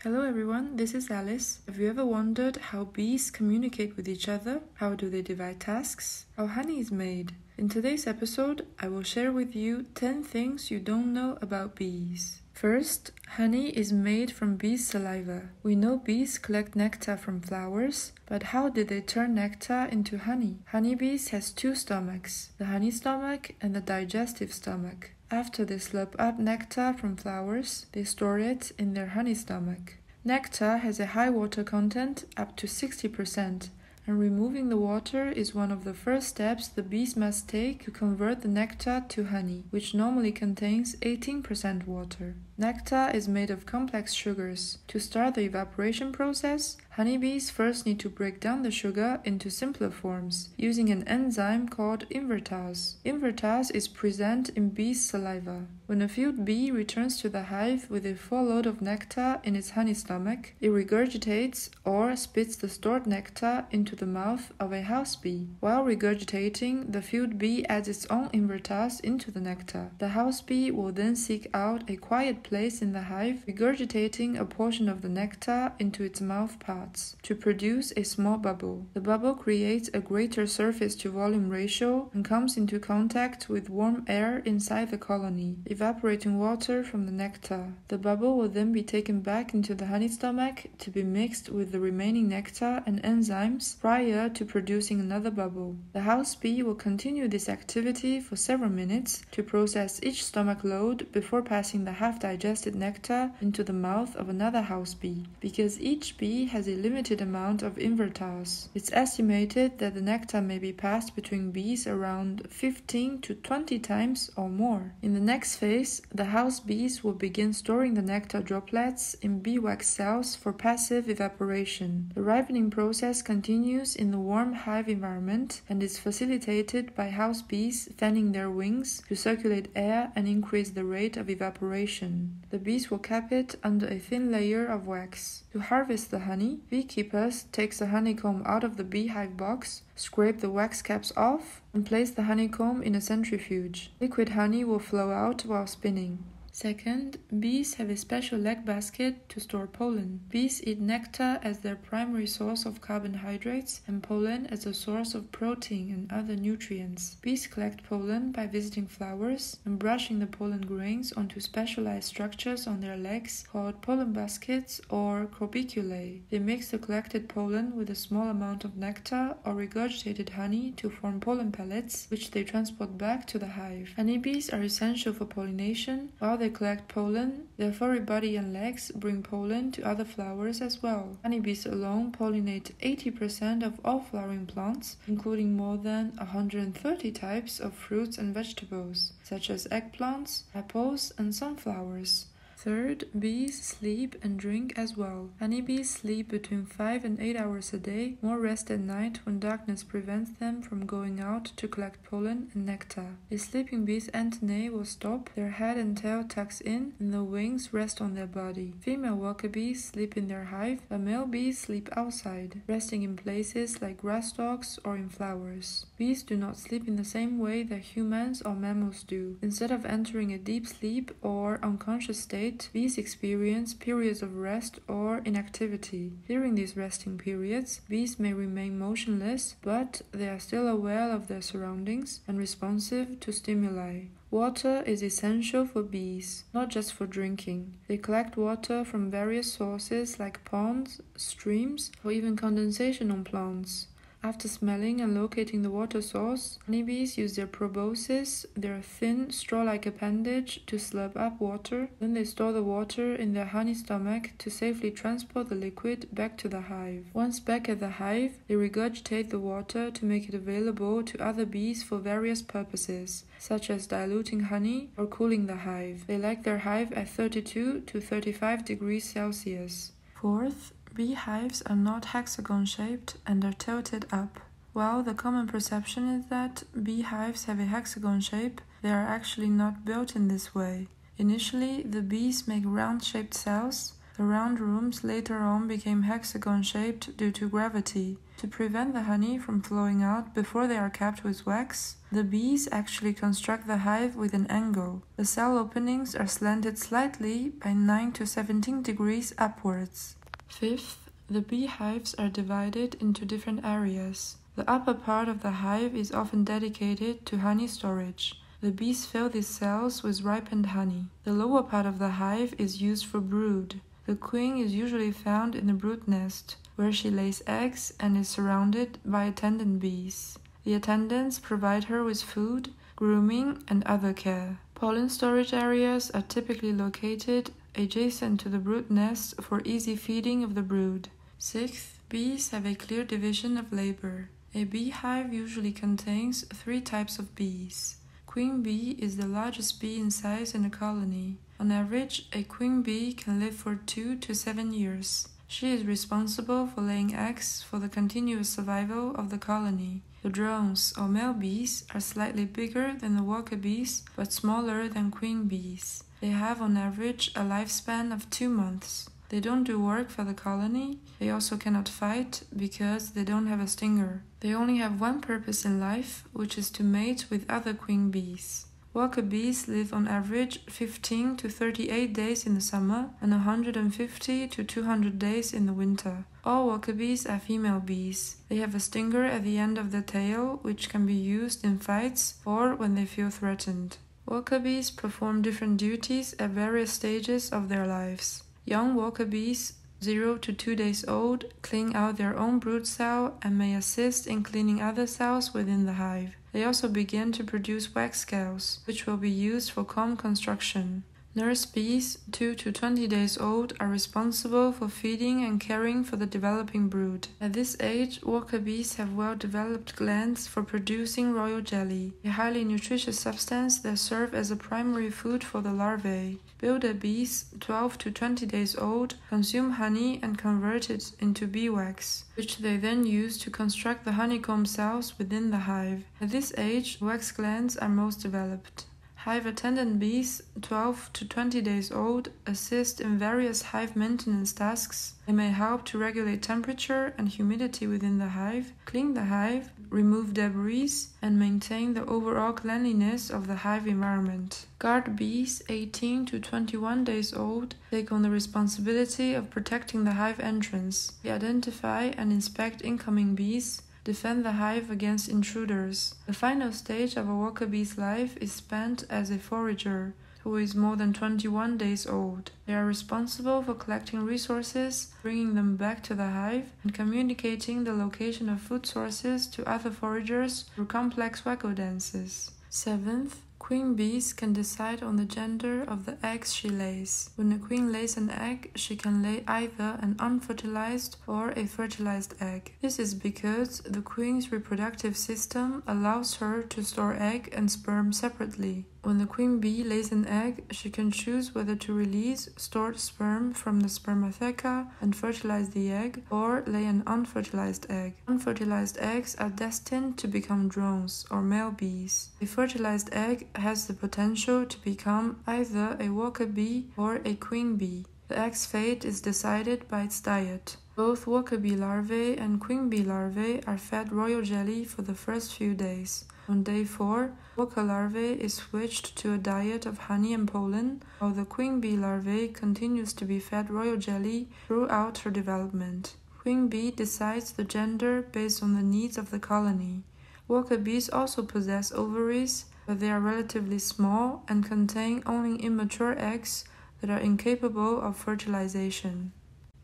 Hello everyone, this is Alice. Have you ever wondered how bees communicate with each other? How do they divide tasks? How honey is made? In today's episode, I will share with you 10 things you don't know about bees. First, honey is made from bees' saliva. We know bees collect nectar from flowers, but how did they turn nectar into honey? Honeybees has two stomachs, the honey stomach and the digestive stomach. After they slurp up nectar from flowers, they store it in their honey stomach. Nectar has a high water content, up to 60%, and removing the water is one of the first steps the bees must take to convert the nectar to honey, which normally contains 18% water. Nectar is made of complex sugars. To start the evaporation process, honeybees first need to break down the sugar into simpler forms, using an enzyme called invertase. Invertase is present in bees' saliva. When a filled bee returns to the hive with a full load of nectar in its honey stomach, it regurgitates or spits the stored nectar into the mouth of a house bee. While regurgitating, the filled bee adds its own invertase into the nectar. The house bee will then seek out a quiet place in the hive, regurgitating a portion of the nectar into its mouth parts to produce a small bubble. The bubble creates a greater surface to volume ratio and comes into contact with warm air inside the colony, evaporating water from the nectar. The bubble will then be taken back into the honey stomach to be mixed with the remaining nectar and enzymes prior to producing another bubble. The house bee will continue this activity for several minutes to process each stomach load before passing the half-digested nectar into the mouth of another house bee. Because each bee has a limited amount of invertase, it's estimated that the nectar may be passed between bees around 15 to 20 times or more. In the next phase, the house bees will begin storing the nectar droplets in beeswax cells for passive evaporation. The ripening process continues in the warm hive environment and is facilitated by house bees fanning their wings to circulate air and increase the rate of evaporation. The bees will cap it under a thin layer of wax. To harvest the honey, beekeepers take the honeycomb out of the beehive box, scrape the wax caps off, and place the honeycomb in a centrifuge. Liquid honey will flow out while spinning. Second, bees have a special leg basket to store pollen. Bees eat nectar as their primary source of carbohydrates and pollen as a source of protein and other nutrients. Bees collect pollen by visiting flowers and brushing the pollen grains onto specialized structures on their legs called pollen baskets or corbiculae. They mix the collected pollen with a small amount of nectar or regurgitated honey to form pollen pellets, which they transport back to the hive. Honeybees are essential for pollination. While they collect pollen, their furry body and legs bring pollen to other flowers as well. Honeybees alone pollinate 80% of all flowering plants, including more than 130 types of fruits and vegetables, such as eggplants, apples, and sunflowers. Third, bees sleep and drink as well. Honeybees sleep between 5 and 8 hours a day, more rest at night when darkness prevents them from going out to collect pollen and nectar. A sleeping bee's antennae will stop, their head and tail tucks in, and the wings rest on their body. Female worker bees sleep in their hive, but male bees sleep outside, resting in places like grass stalks or in flowers. Bees do not sleep in the same way that humans or mammals do. Instead of entering a deep sleep or unconscious state, bees experience periods of rest or inactivity. During these resting periods, bees may remain motionless, but they are still aware of their surroundings and responsive to stimuli. Water is essential for bees, not just for drinking. They collect water from various sources like ponds, streams, or even condensation on plants. After smelling and locating the water source, honeybees use their proboscis, their thin, straw-like appendage, to slurp up water. Then they store the water in their honey stomach to safely transport the liquid back to the hive. Once back at the hive, they regurgitate the water to make it available to other bees for various purposes, such as diluting honey or cooling the hive. They like their hive at 32 to 35 degrees Celsius. Fourth, beehives are not hexagon-shaped and are tilted up. While the common perception is that beehives have a hexagon shape, they are actually not built in this way. Initially, the bees make round-shaped cells, The round rooms later on became hexagon-shaped due to gravity. To prevent the honey from flowing out before they are capped with wax, the bees actually construct the hive with an angle. The cell openings are slanted slightly by 9 to 17 degrees upwards. Fifth, the beehives are divided into different areas. The upper part of the hive is often dedicated to honey storage. The bees fill these cells with ripened honey. The lower part of the hive is used for brood. The queen is usually found in the brood nest, where she lays eggs and is surrounded by attendant bees. The attendants provide her with food, grooming, and other care. Pollen storage areas are typically located adjacent to the brood nest for easy feeding of the brood. Sixth, bees have a clear division of labor. A beehive usually contains 3 types of bees. Queen bee is the largest bee in size in a colony. On average, a queen bee can live for 2 to 7 years. She is responsible for laying eggs for the continuous survival of the colony. The drones, or male bees, are slightly bigger than the worker bees, but smaller than queen bees. They have on average a lifespan of 2 months. They don't do work for the colony. They also cannot fight because they don't have a stinger. They only have one purpose in life, which is to mate with other queen bees. Worker bees live on average 15 to 38 days in the summer and 150 to 200 days in the winter. All worker bees are female bees. They have a stinger at the end of the tail, which can be used in fights or when they feel threatened. Worker bees perform different duties at various stages of their lives. Young worker bees, 0 to 2 days old, clean out their own brood cell and may assist in cleaning other cells within the hive. They also begin to produce wax scales, which will be used for comb construction. Nurse bees, 2 to 20 days old, are responsible for feeding and caring for the developing brood. At this age, worker bees have well-developed glands for producing royal jelly, a highly nutritious substance that serves as a primary food for the larvae. Builder bees, 12 to 20 days old, consume honey and convert it into beeswax, which they then use to construct the honeycomb cells within the hive. At this age, wax glands are most developed. Hive attendant bees, 12 to 20 days old, assist in various hive maintenance tasks. They may help to regulate temperature and humidity within the hive, clean the hive, remove debris, and maintain the overall cleanliness of the hive environment. Guard bees, 18 to 21 days old, take on the responsibility of protecting the hive entrance. They identify and inspect incoming bees, defend the hive against intruders. The final stage of a worker bee's life is spent as a forager, who is more than 21 days old. They are responsible for collecting resources, bringing them back to the hive, and communicating the location of food sources to other foragers through complex waggle dances. Seventh, queen bees can decide on the gender of the eggs she lays. When a queen lays an egg, she can lay either an unfertilized or a fertilized egg. This is because the queen's reproductive system allows her to store egg and sperm separately. When the queen bee lays an egg, she can choose whether to release stored sperm from the spermatheca and fertilize the egg, or lay an unfertilized egg. Unfertilized eggs are destined to become drones, or male bees. A fertilized egg has the potential to become either a worker bee or a queen bee. The egg's fate is decided by its diet. Both worker bee larvae and queen bee larvae are fed royal jelly for the first few days. On day 4, worker larvae is switched to a diet of honey and pollen, while the queen bee larvae continues to be fed royal jelly throughout her development. Queen bee decides the gender based on the needs of the colony. Worker bees also possess ovaries, but they are relatively small and contain only immature eggs that are incapable of fertilization.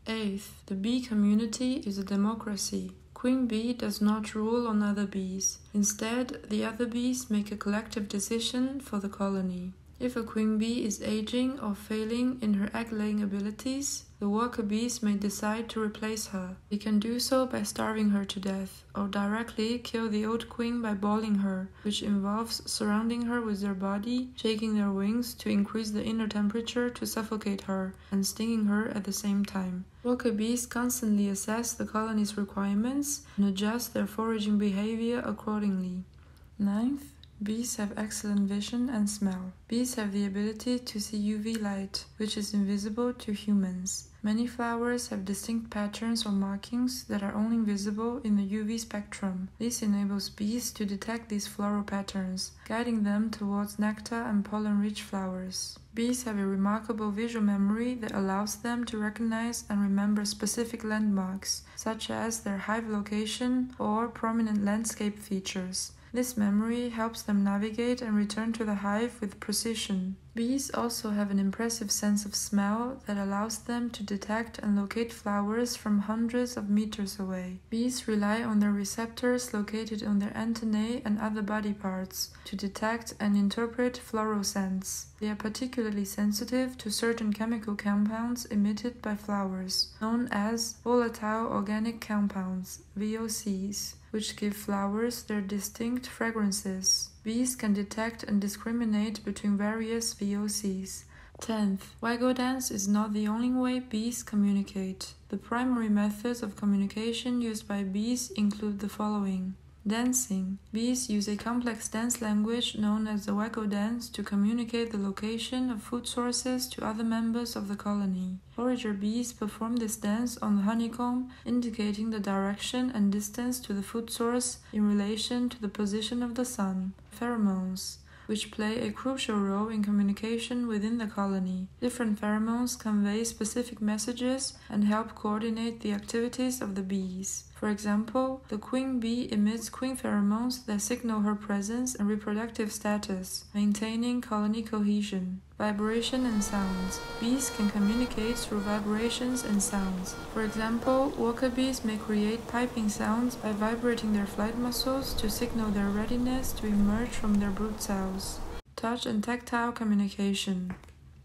8th, the bee community is a democracy. Queen bee does not rule on other bees. Instead, the other bees make a collective decision for the colony. If a queen bee is aging or failing in her egg-laying abilities, the worker bees may decide to replace her. They can do so by starving her to death, or directly kill the old queen by boiling her, which involves surrounding her with their body, shaking their wings to increase the inner temperature to suffocate her, and stinging her at the same time. Worker bees constantly assess the colony's requirements and adjust their foraging behavior accordingly. 9th, Bees have excellent vision and smell. Bees have the ability to see UV light, which is invisible to humans. Many flowers have distinct patterns or markings that are only visible in the UV spectrum. This enables bees to detect these floral patterns, guiding them towards nectar and pollen-rich flowers. Bees have a remarkable visual memory that allows them to recognize and remember specific landmarks, such as their hive location or prominent landscape features. This memory helps them navigate and return to the hive with precision. Bees also have an impressive sense of smell that allows them to detect and locate flowers from hundreds of meters away. Bees rely on their receptors located on their antennae and other body parts to detect and interpret floral scents. They are particularly sensitive to certain chemical compounds emitted by flowers, known as volatile organic compounds, VOCs, which give flowers their distinct fragrances. Bees can detect and discriminate between various VOCs. 10th, waggle dance is not the only way bees communicate. The primary methods of communication used by bees include the following. Dancing. Bees use a complex dance language known as the waggle dance to communicate the location of food sources to other members of the colony. Forager bees perform this dance on the honeycomb, indicating the direction and distance to the food source in relation to the position of the sun. Pheromones, which play a crucial role in communication within the colony. Different pheromones convey specific messages and help coordinate the activities of the bees. For example, the queen bee emits queen pheromones that signal her presence and reproductive status, maintaining colony cohesion. Vibration and sounds. Bees can communicate through vibrations and sounds. For example, worker bees may create piping sounds by vibrating their flight muscles to signal their readiness to emerge from their brood cells. Touch and tactile communication.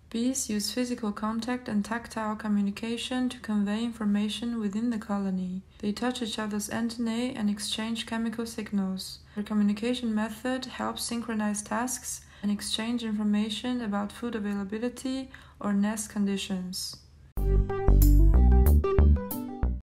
Bees use physical contact and tactile communication to convey information within the colony. They touch each other's antennae and exchange chemical signals. Their communication method helps synchronize tasks and exchange information about food availability or nest conditions.